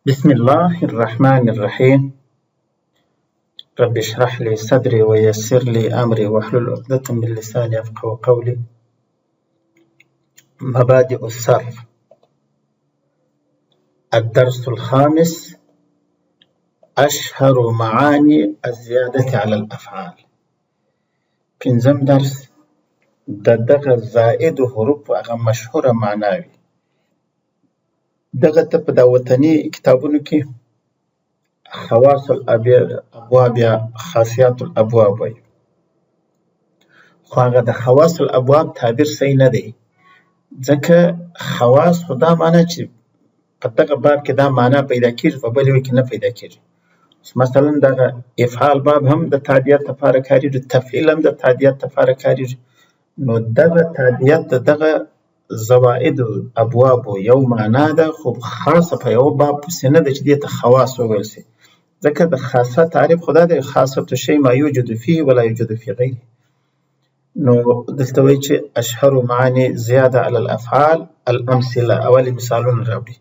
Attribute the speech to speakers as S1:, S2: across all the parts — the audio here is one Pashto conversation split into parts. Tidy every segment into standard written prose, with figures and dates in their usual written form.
S1: بسم الله الرحمن الرحيم. رب اشرح لي صدري ويسر لي أمري واحلل عقدة من لساني يفقهوا قولي. مبادئ الصرف. الدرس الخامس: أشهر معاني الزيادة على الأفعال. پنځم درس دغه زائد حروف هغه مشهوره معناوي. دغه ته په دا وطني کتابونو کې خواص الابواب یا خاصیات الابواب وایي، خو هغه د خواص الابواب تعبیر صحیح نه دی، ځکه خواص خو دا معنی چې په دغه باب کې دا معنی پیدا کېږي، په بل یو کې نه پیدا کېږي. مثلا دغه افعال باب هم د تعدیت لپاره کارېږي، تفعیل هم د تعدیت لپاره کارېږي. نو دغه تعدیت د دغه زوائد ابواب یو معنا ده، خو خاصه په یو باب پسې نه ده چې دې ته خواص وویل شي، ځکه د خاصه تعریف خدا دی، خاصه شی ما یوجد فيه ولا یوجد فی غیره. نو دلته وایي چې اشهر معانی زیاده علی الافعال. الامثله، اول مثالونه راوړي.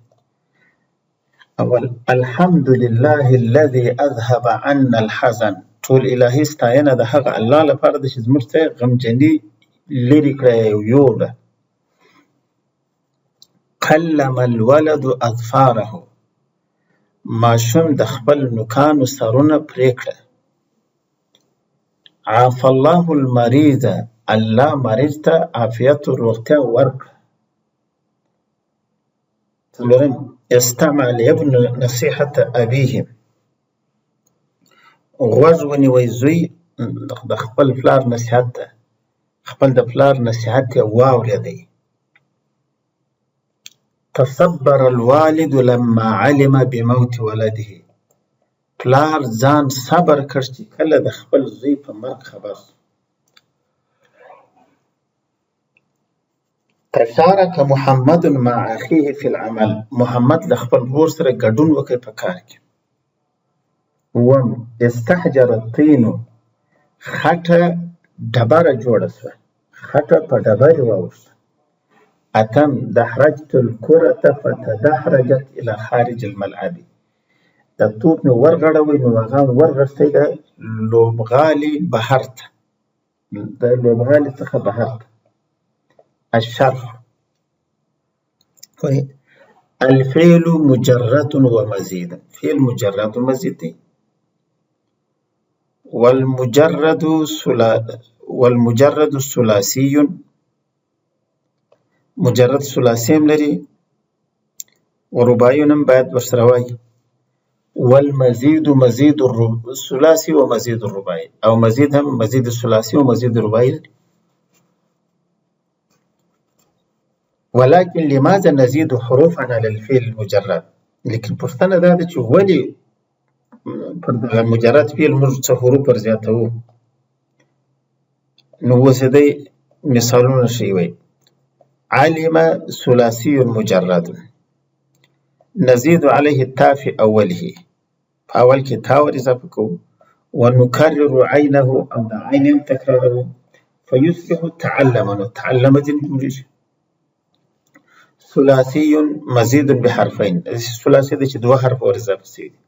S1: اول: الحمد لله الذي اذهب عنا الحزن. ټول الهي ستاینه د هغه الله لپاره ده چې زموږ څخه غمجني لرې کړی یوړه. قلم الولد اظفاره. ماشوم د خپل نوکانو سرونه پرې کړه. عافى الله المريض. الله مریض ته عافیت او روغتیا ورکړه. څلورم: استمع الابن نصيحة أبيه. غوږ ونیوی زوی د خپل پلار نصیحت ته، خپل د پلار نصیحت یې واورېدی. تصبر الوالد لما علم بموت ولده. پلار ځان صبر کړ چې کله د خپل زوی په مرګ خبر شو. تشارك محمد مع اخيه في العمل. محمد له خپل ورور سره ګډون وکړ په کار کې. اووم: استحجر الطين. خټه ډبره جوړه شوه، خټه په ډبرې واوښته. اتم: دحرجت الكرة فتدحرجت الى خارج الملعب. د توپ مې ورغړوی نو هغه ورغښتی د لوبغالي بهر ته، د لوبغالي څخه بهر ته. الشرح: الفعل مجرد ومزيد. فعل مجرد ومزيد دی. والمجرد ثلاثي. مجرد ثلاثي هم لري، ورباعي هم باید ورسره وایي. والمزيد مزيد الثلاثي ومزيد الرباعي، او مزيد هم مزيد الثلاثي ومزيد الرباعي لري. ولكن لماذا نزيد حروفا على الفعل المجرد؟ لیکن پوښتنه دا ده چې ولې پر دغه مجرد فعل موږ څه حروف ور زیاتوو؟ نو اوس دی مثالونه ښیي. وایي: علم ثلاثي مجرد. نزيد عليه التاء في اوله. په اول کې تا ور اضافه کوو. ونكرر عينه، او د عین هم تکراروو. فيصبح تعلم. نو تعلم ځینې جوړېږي. ثلاثي مزيد بحرفين. ثلاثي ده چې دوه حرف ور اضافه شوي دي.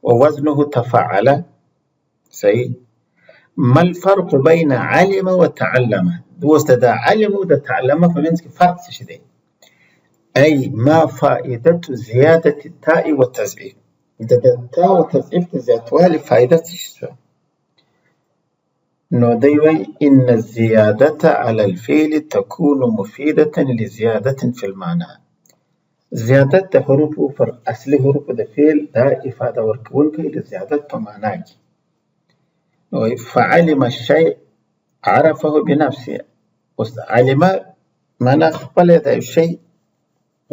S1: ووزنه تفعل. صحیح. ما الفرق بين علم وتعلم؟ اوس د علم او د تعلم په منځ کې فرق څه شی دی؟ اي ما فائده زياده التاء والتضعيف. د تاء او تضعيف د زیاتوالي فائده څه شي؟ نو دی وایي: ان الزياده على الفعل تكون مفيده لزياده في المعنى. زیادت د حروفو پر اصلي حروفو د فعل دا افاده ورکوونکی د زیادت په معنا کې. نو فعلم الشيء عرفه بنفسه. اوس علمه معنا خپله د یو شی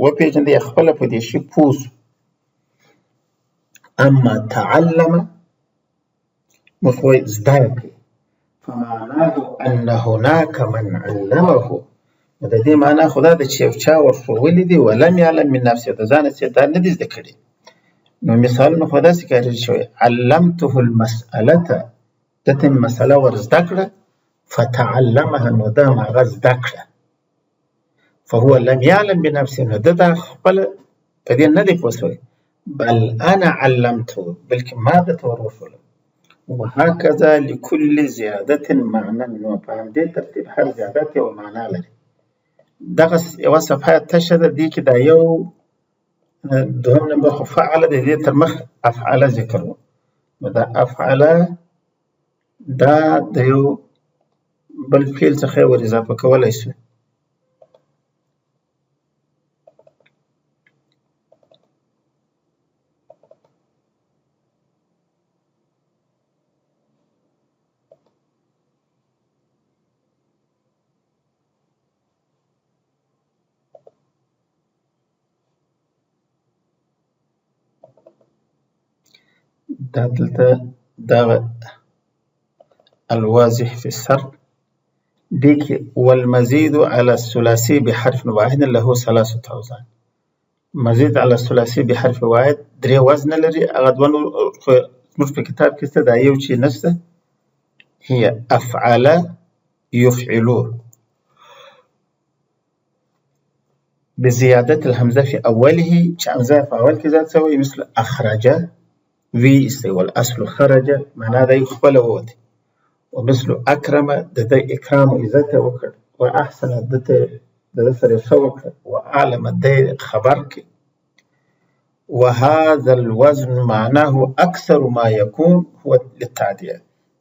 S1: وپېژندی، خپله په دې شي پوه شو. اما تعلم موږ وایي زده کړي. فمعناه ان هناك من علمه. د دې معنا خو دا ده چې یو چا ورښوولي دي، ولم یعلم من نفسه، د ځانه څخه دا نه دي زده کړي. نو مثالونه خو داسې کارېږي چې وایي: علمته المسألة. دته مې مسله ور زده کړه. فتعلمها. نو ده هم هغه زده کړه. فهو لم يعلم بنفسه. نو ده دا خپله په دې نه دی پوه شوی، بل أنا علمته بلکې ما د ته ورښوول. وهكذا لكل زيادة معنى، په همدې ترتیب هر زیادت یو معنا لري. دغه یوه صفحه تشه ده، دې کې دا یو دوهم نمبر خو فعل د دې تر مخ افعله ذکر و. نو دا افعله دا د یو بل فعل څخه ور اضافه کولی شو. دا دلته دغه الواضح في السرد دې کې والمزيد على الثلاثي بحرف واحد له 3 اوزان. مزید على الثلاثي بحرف واحد 3 وزن لري. هغه دوه زموږ په کتاب کې څه دا یو چې نشته، هي افعل يفعلوا بزيادة الهمزة في أوله، چې همزه په اول کې ذات سوی مثل أخرج وی استی والاصل خرج معنا دا یو خپله ووتی. ومثل أكرم د ده اکرام و عزت وکړ، و احسن د ده سره ښه وکړه، و اعلم د ده خبر کړي. وهذا الوزن معناه أكثر ما يكون هو للتعدية.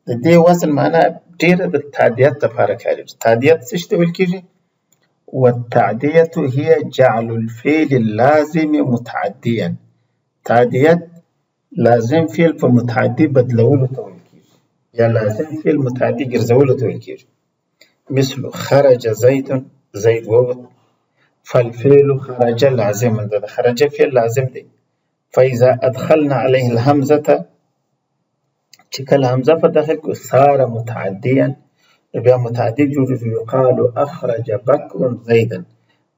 S1: د دې وزن معنا ډېره د تعدیت لپاره کارېږي. تعدیت څه ته ویل کېږي؟ والتعدية هي جعل الفعل اللازم متعديا. تعدیت لازم فعل په متعدي بدلولو ته ویل کېږي، یا لازم فعل متعدي ګرځولو ته ویل کېږي. مثل خرج زید، زید ووت. فالفعل خرج لازم، د خرج فعل لازم دی. فإذا أدخلنا عليه الهمزة، چې کله همزه په داخل کو صار متعديا، بیا متعدي جوړ. يقال أخرج بكر زيدا،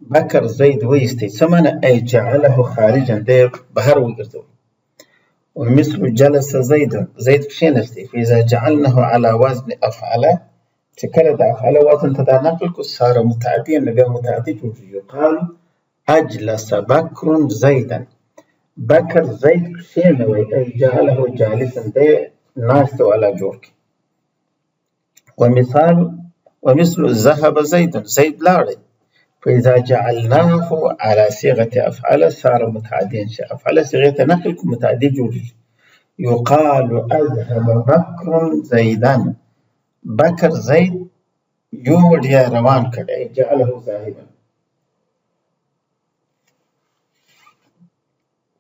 S1: بکر زید ویستی. څه معنی؟ أي جعله خارجا، دی بهر وګرځول. ومثل جلس زيد، زيد کښېنستی. فإذا جعلناه على وزن أفعل، چې کله د افعل وزن ته دا نقل کو صار متعديا، نو بیا متعدي جوړ. يقال أجلس بكر زيدا، بکر زید کښېنوی. أي جعله جالسا، دی ناست والا جوړ کړي. ومثل ذهب زيد، زید لاړی. فإذا جعلناه على صيغة أفعل صار متعديا، أفعل صيغة نقل متعدي جوړ. يقال أذهب بكر زيدا، بكر زيد يوړ یا روان کړ. أي جعله ذاهبا.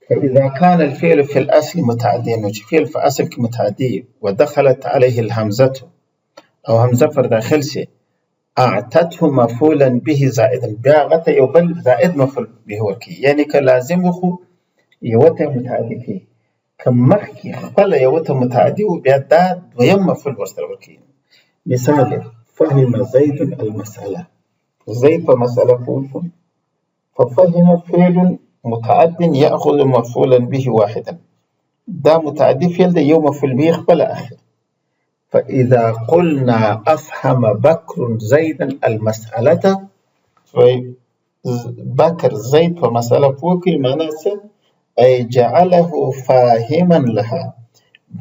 S1: فإذا كان الفعل في الأصل متعديا، نو چې فعل في أصل کې متعدي ودخلت عليه الهمزة او همزه پر داخل شي، اعتته مفعولا به زائدا، بیا هغه ته یو بل زائد مفعول به ورکوي. یعنې که لازم و خو یوه ته متعدي کوي، که مخکې خپله یوه ته متعدي و بیا دا دویم مفعول ورسره ورکوي. مثال فهم زید المسألة، زید په مسأله پوه شو. ففهم فعل متعد يأخذ مفعولا به واحدا، دا متعدي فعل دی، یو مفعول به خپله اخلي. فإذا قلنا أفهم بكر زيدا المسألة، بكر زيد په مسأله پوه کړي، معنا څه؟ أي جعله فاهما لها،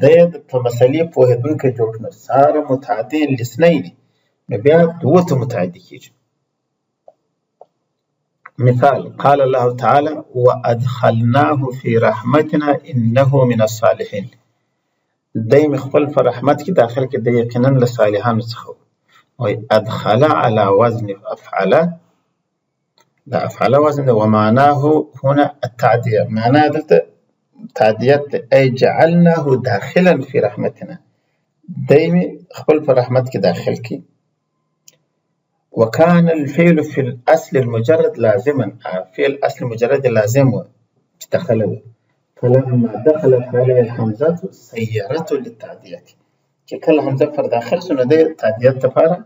S1: دی په مسألې پوهېدونکی جوړ کړه. صار متعديا لاثنين، نو بیا دوه ته متعدي کېږي. مثال قال الله تعالى وأدخلناه في رحمتنا إنه من الصالحين، دی مې خپل په رحمت کې داخل کې، د یقینا له صالحانو څخه و. وایي ادخل على وزن افعل، دا افعل وزن ده. ومعناه هنا التعدية، معناه دلته تعدیت. أي جعلناه داخلا في رحمتنا، دی مې خپل په رحمت کې داخل کې. وكان الفعل في الأصل المجرد لازما، فعل أصل مجرد لازم و چې دخله و. فلما دخلت عليه الحمزة سيرته للتعدية، چې کله حمزه پر داخل شو نو د تعدیت لپاره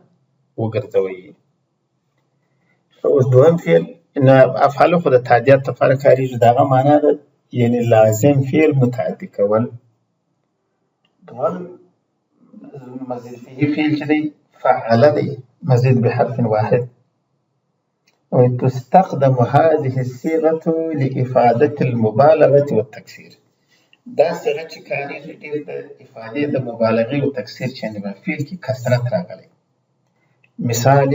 S1: وګرځوي. اوس دوهم فعل ان افعل خو د تعدیت لپاره کارېږي، دغه معنا ده یعنی لازم فعل متعدي کول. دوهم مزید فيه فعل چې دی فعل دی، مزید بحرف واحد. وتستخدم هذه الصيغة لإفادة المبالغة والتكسير. دا صيغه چې کاریږي ډېر د افادې د مبالغې او تکثیر چې په فعل کې کثرت راغلی. مثال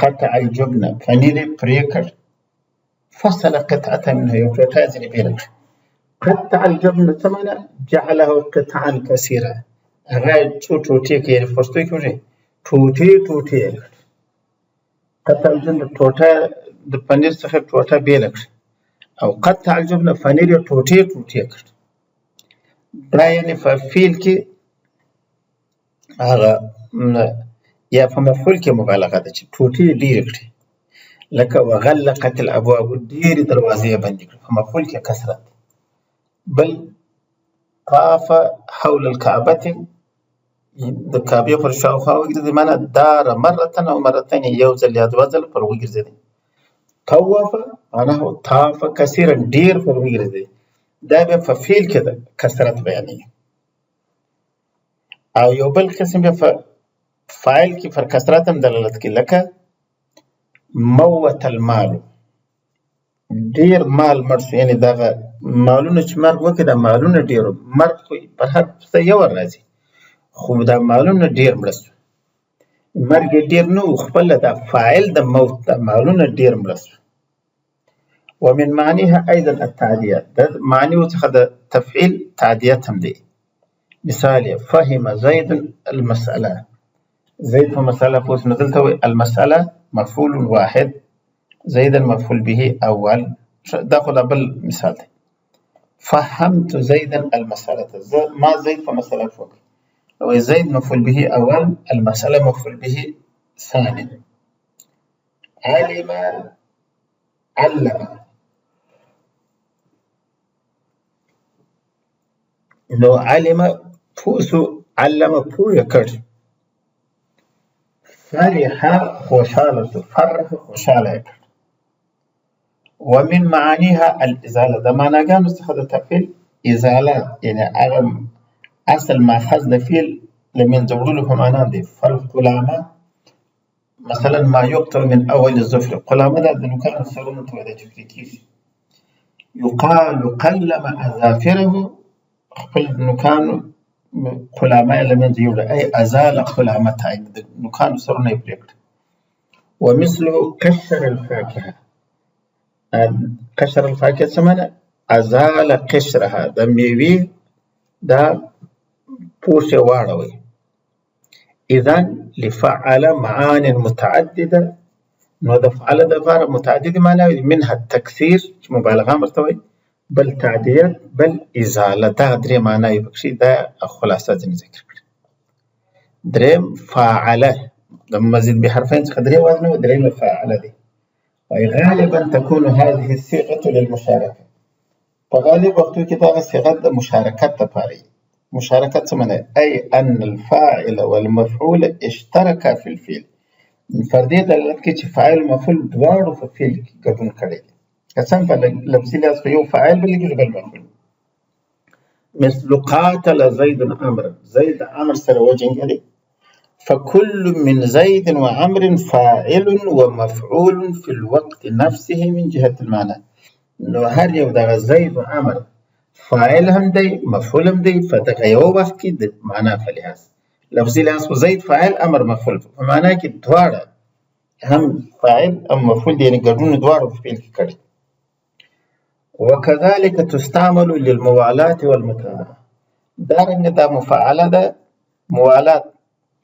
S1: قطع الجبن، پنیر پرې کړ. فصل قطعة منه، یو ټوټه ځینې بېله کړه. قطع الجبن څه معنا؟ جعله قطعا کثیره، هغه څو ټوټې کړي، یعنې پښتو کې وایي ټوټې ټوټې یې کړ. قطع الجبن ټوټه د پنیر څخه ټوټه بېله کړه، او قطع الجبن پنیر یې ټوټې ټوټې کړ. دا یعنې په فعل کې هغه یا په مفعول کې مبالغه ده چې ټوټې ډېرې کړي، لکه وغلقت الابواب، ډېرې دروازې یې بندې کړي، په مفعول کې کثرت. بل طاف حول الکعبة، د کعبې پر شاوخوا وګرځېدی، معنا دار مرتن او مرتين، یو ځل یا دوه ځله پر وګرځېدی. طوف معنا طاف کثیرا، ډېر پر وګرځېدی. دا بیا په فعل کې ده کثرت بیانوي. او یو بل قسم بیا په فاعل کې پر کثرت هم دلالت کوي، لکه موت المال، ډېر مال مړ شو، یعنې دغه مالونه چې مرګ وکړي، دا مالونه ډېر مرګ خو پر هر څه یو راځي، خو دا مالونه ډېر مړه شو. مرګ یې ډېر نه و، خپله دا فاعل د موت، دا مالونه ډېر مړه شو. ومن معنیها ایضا التعدیه، د معنیو څخه د تفعیل تعدیت هم دی. مثال فهم زید المسأله، زید په مسأله پوه شو، نو دلته وایي المسأله مفعول واحد، زیدا مفعول به اول. دا خو دا بل مثال دی. فهمت زیدا المسأله، ما زید په مسأله پوه کړ، نو وایي زید مفعول به اول، المسأله مفعول به ثانی. علم علم، نو علم پوه شو، علم پوه کړ. فرح خوشحاله شو، فرح خوشحاله کړ. ومن معانیها الازاله، د معناګانو څخه د تفعیل ازاله، یعنې هغه اصل ماخذ د فعل له منځه وړلو په معنا دی. فالقلامه مثلا ما یقطع من اول الظفر، قلامه دا د نوکانو سرونو ته وایي چې پرې کېږي. یقال قلم اظافره، خپل نوکانو قلامه یې له منځه یوړه، ای ازال قلامته، د نوکانو سرونه یې پرې کړه. ومثله قشر الفاکهه، قشر الفاکهه څه معنا؟ ازال قشرها، د میوې دا پوښ یې واړوئ. اذن لفعل معان متعدده، نو د فعل دپاره متعدد معناوې دي، منها التکثیر چې مبالغه هم ورته وایي، بل تعدیت، بل ازاله. دغه درې معناوې پکښې دا خلاصه ځینې ذکر کړي. دریم فاعله، د مزید بحرفین څخه درې وزنه و، درېیمه فاعله دی. وایي غالبا تكون هذه الصيغه للمشارکه، په غالب وختو کې دغه صيغه د مشارکت دپاره وي. مشارکت څه معنی؟ ای ان الفاعل والمفعول اشترکا فی الفعل، پر دې دلالت کوي چې فاعل مفعول دواړو په فعل کې ګډون کړی دی. که څنګه په لفظي لحاظ په یو فاعل بلګېږي بل مفعول. مثل قاتل زید عمرا، زید عمر سره وجنګېدی. فكل من زید وعمر فاعل ومفعول في الوقت نفسه من جهة المعنى، نو هر یو دغه زید و عمر فاعل هم دی، مفعول هم دی، په دغه یو وخت کې د معنا په لحاظ، لفظي لحاظ خو زید فاعل عمر مفعول، په معنا کې دواړه هم فاعل او مفعول دی، یعنې ګډون دواړو په فعل کې کړي. وكذلك تستعمل للموالات والمتابعه، دارنګه دا مفعله ده، موالات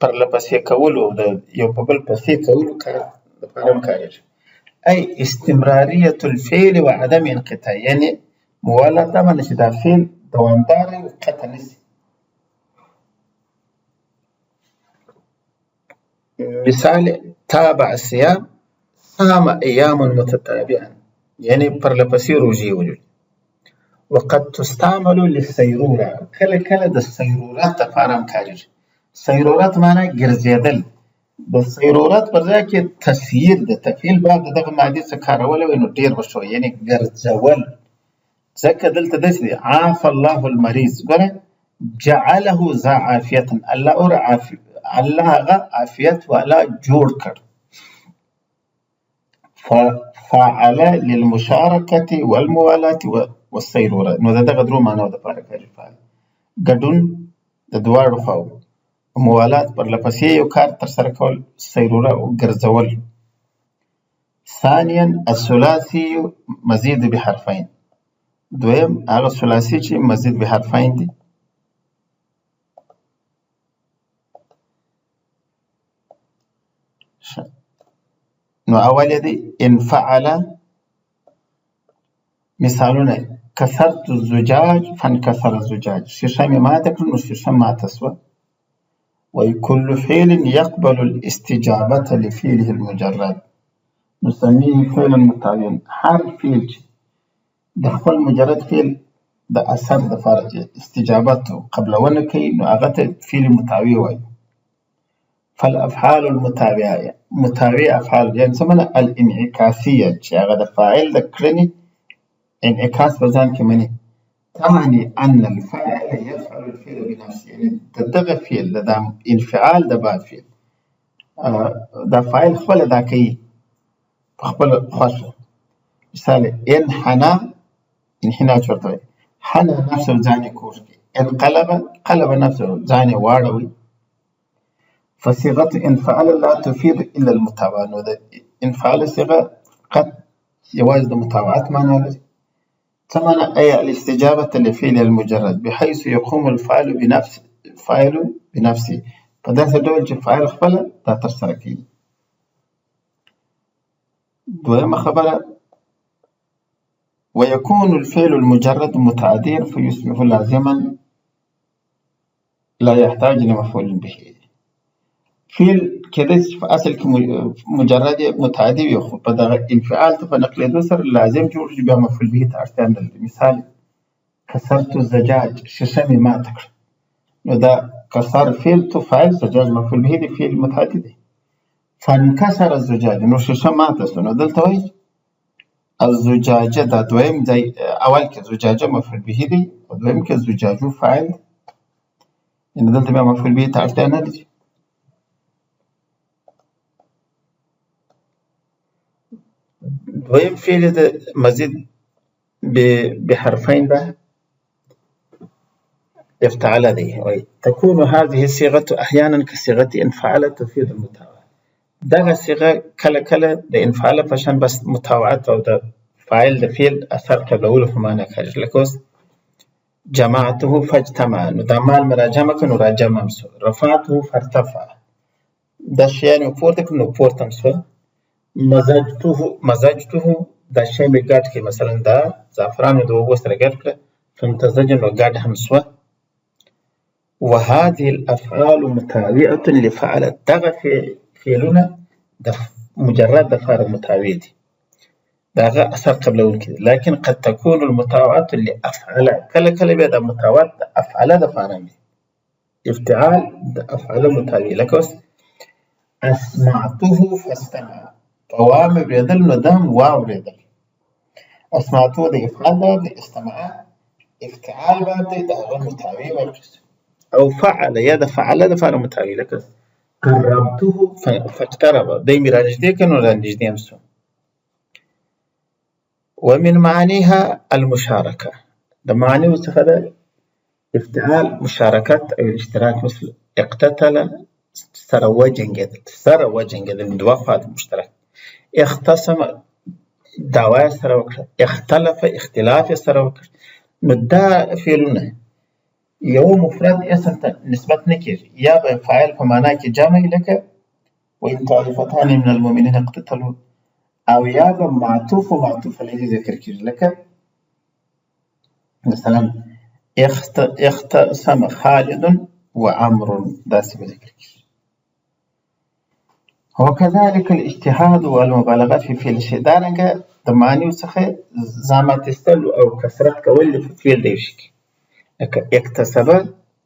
S1: پر لپسې کولو، د یو په بل پسې کولو کار دپاره هم کارېږي. ای استمراریة الفعل وعدم انقطاع، یعنې موالات دا معنی چې دا فعل دوامداره وي، قطع نشي. مثال تابع الصيام، صام ایام متتابعا، یعنې پرلپسې روژې ولري. وقد تستعمل للسیروره، کله کله د سیرورت دپاره هم کارېږي. سیرورت معنی ګرځېدل، د سیرورت پر ځای کې تسییر د تفعیل باب د دغه مادې څخه کارولی وی، نو ډېر به ښه وي، یعنې ګرځول. ځکه دلته داسې دی عاف الله المریض، ګوره جعله ذا عافیة، الله هغه عافیت والا جوړ کړ. فعل للمشاركة والموالاة والسيرورة. نو دغه درو معنی د پاره کوي فعل ګډون د دواړو خواو، موالات پرلپسې یو کار ترسره کول، سیروره او ګرځول. ثانیا الثلاثي مزید بحرفین، دویم هغه ثلاثي چې مزید بحرفین دي. نو اول دی انفعل، مثالونه کسرت الزجاج فانکسر الزجاج، شیشه مې ماته کړه نو شیشه ماته سوه. وكل فعل يقبل الاستجابة لفعله المجرد نسميه فعلا متعين. هر فعل چې د خپل مجرد فعل د اثر د فرج استجابت قبلونه کوي نو هغه ته فعل متاوي وایي. فالافعال المتابعه، متابع افعال يعني څه الانعكاسيه چې هغه د فاعل د کړنې انعکاس په ځان کې مني. تعني ان الفاعل يفعل الفعل بنفسه، يعني دغه فعل د انفعال د با فعل دا فاعل خپل ادا کوي خپل خوښه. مثال انحنى، انحنى چورته حنى نفسه ځان کوږ کی، انقلب قلب نفسه ځان واړوي. فصيغه انفعل لا تفيد الا المتابعه، نو د انفعال صيغه قد یوازې د متابعت معنی لري. ثمن أي الاستجابة لفعل المجرد بحيث يقوم الفاعل بنفسه، فداسې ډول چې فاعل خپله دا ترسره کوي. دویمه خبره ويكون الفعل المجرد متعديا فيصبح لازما لا يحتاج لمفعول به. فعل کېدای شي په اصل کې مجرد متعدي وي خو په دغه انفعال ته په نقلېدو سره لازم جوړ شي، بیا مفعول به ته اړتیا نه لري. مثال کسرت الزجاج، شیشه مې ماته کړه، نو دا کسر فعل تو فاعل، زجاج مفعول به دی، فعل متعدي دی. فانکسر الزجاج، نو شیشه ماته سو، نو دلته وایي الزجاجه دا دویم ځای، اول کې زجاجه مفعول به دی او دویم کې زجاجو فاعل دی، نو دلته بیا مفعول به ته اړتیا نه لري. دویم فعل د مزید بحرفین ده افتعل دی. تكون هذه الصيغة احيانا كصيغة انفعل تفيد المتابعة. دغه صيغه کله کله د انفعل په شان بس متابعت او د فاعل د فعل اثر قبلولو په معنی کاري. لکه اوس جمعته فاجتمع، نو دا مال مراجمه کړه نو راجمع سو. رفعته فارتفع، دا شیان پورته کړه نو پورته سو. مزجته دا شی مې ګډ کړي، مثلا دا زعفران د اوبو سره ګډ کړه فامتزج نو ګډ هم سوه. وهذه الافعال متابعه لفعل، دغه فعلونه د مجرد د فعل متابع دي، دغه اثر قبلونکي دي. لكن قد تكون المتابعه لافعل، کله کله بیا د متابعت د افعل د فعل دي، افتعال د افعل متابع. لکه اوس اسمعته فاستمع، قوام بریدل نو دم واوریدل. اسمعته د افعال باب د استماع افتعال باب دی د هغه متابع ورکړي. او فعل یا د فعل د فعل متابع. لکه قربته فاقترب، دی مې رانږدې کړ نو رانږدې هم سو. ومن معانيها المشاركه، د معنیو څخه د افتعال مشارکت او الاشتراک. مثل اقتتل سره وجنګېدل، دوه خوا مشترک. اختصم دعوا سره وکړه، اختلف اختلاف سره وکړه. نو دا فعلونه یو مفرد اسم ته نسبت نه کېږي، یا به فاعل په معنا کې جمع لکه وان طائفتان من المؤمنین اقتتلوا، او یا به معطوف و معطوف علیه ذکر کېږي لکه مثلا اختصم خالد و عمرو، داسې به ذکر کېږي. وكذلك الاجتهاد والمبالغه في فعل الشيء، دارنګه د معنیو څخه زحمت ایستل او کثرت کول په فعل دی شي. لکه اکتسب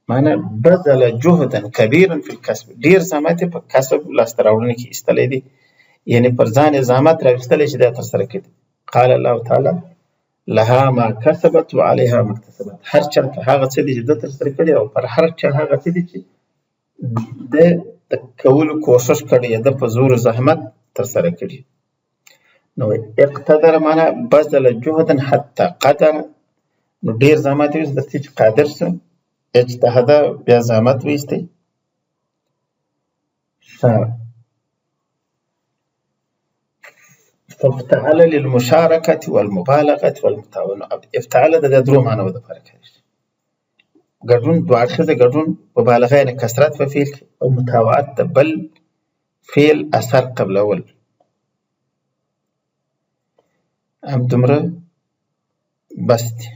S1: معنی بذل جهدا كبيرا في الكسب، ډیر زحمت په کسب لاسته راوړنې کې ایستلی دی، یعنی پر ځان زحمت راوستلی چې دا ترسره کړي. قال الله تعالی لها ما کسبت وعليها ما اکتسبت، هر چا ته هغه څه دي چې ده ترسره کړي او پر هر چا هغه څه دي چې د کولو کوشش کړی د په زور زحمت ترسره کړي. نو اقتدر معنا بذل جهدا حتى قدر، نو ډیر زحمت ویست د چې قادر سه. اجتهد بیا زحمت ویستی. فافتعل للمشاركة والمبالغة والمتاونة. افتعل د درو معنی د فرق کوي. ګډون دوه اړخیزه ګډون، مبالغه یعنې کثرت په فعل کې، او متابعت د بل فعل اثر قبلول. همدومره بس دی.